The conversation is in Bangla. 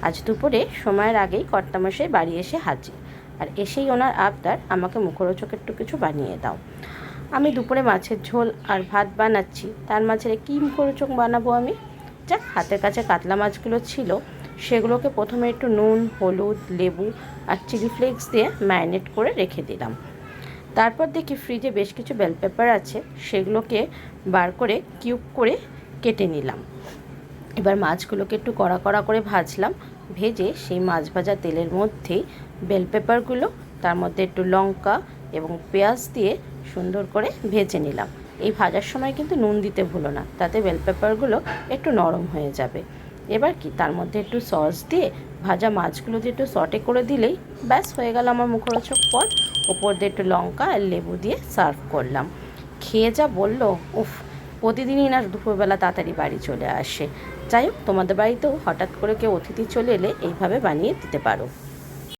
আজ দুপুরে সময়ের আগেই কর্তামশাই বাড়ি এসে হাজির, আর এসেই ওনার আবদার আমাকে মুখরোচক একটু কিছু বানিয়ে দাও। আমি দুপুরে মাছের ঝোল আর ভাত বানাচ্ছি, তার মাঝে কী মুখরোচক বানাবো আমি? যাক, হাতের কাছে কাতলা মাছগুলো ছিল, সেগুলোকে প্রথমে একটু নুন, হলুদ, লেবু আর চিলি ফ্লেক্স দিয়ে ম্যারিনেট করে রেখে দিলাম। তারপর দেখি ফ্রিজে বেশ কিছু বেল পেপার আছে, সেগুলোকে বার করে কিউব করে কেটে নিলাম। এবার মাছগুলোকে একটু কড়া কড়া করে ভাজলাম। ভেজে সেই মাছ ভাজা তেলের মধ্যেই বেল পেপারগুলো, তার মধ্যে একটু লঙ্কা এবং পেঁয়াজ দিয়ে সুন্দর করে ভেজে নিলাম। এই ভাজার সময় কিন্তু নুন দিতে ভুলো না, তাতে বেল পেপারগুলো একটু নরম হয়ে যাবে। এবার কি তার মধ্যে একটু সস দিয়ে ভাজা মাছগুলো দিয়ে একটু সটে করে দিলেই ব্যাস হয়ে গেল আমার মুখরোচক পদ। ওপর দিয়ে একটু লঙ্কা আর লেবু দিয়ে সার্ভ করলাম। খেয়ে যা বললো, উফ, প্রতিদিনই না দুপুরবেলা তাড়াতাড়ি বাড়ি চলে আসে। যাই হোক, তোমাদের বাড়িতেও হঠাৎ করে কেউ অতিথি চলে এলে এইভাবে বানিয়ে দিতে পারো।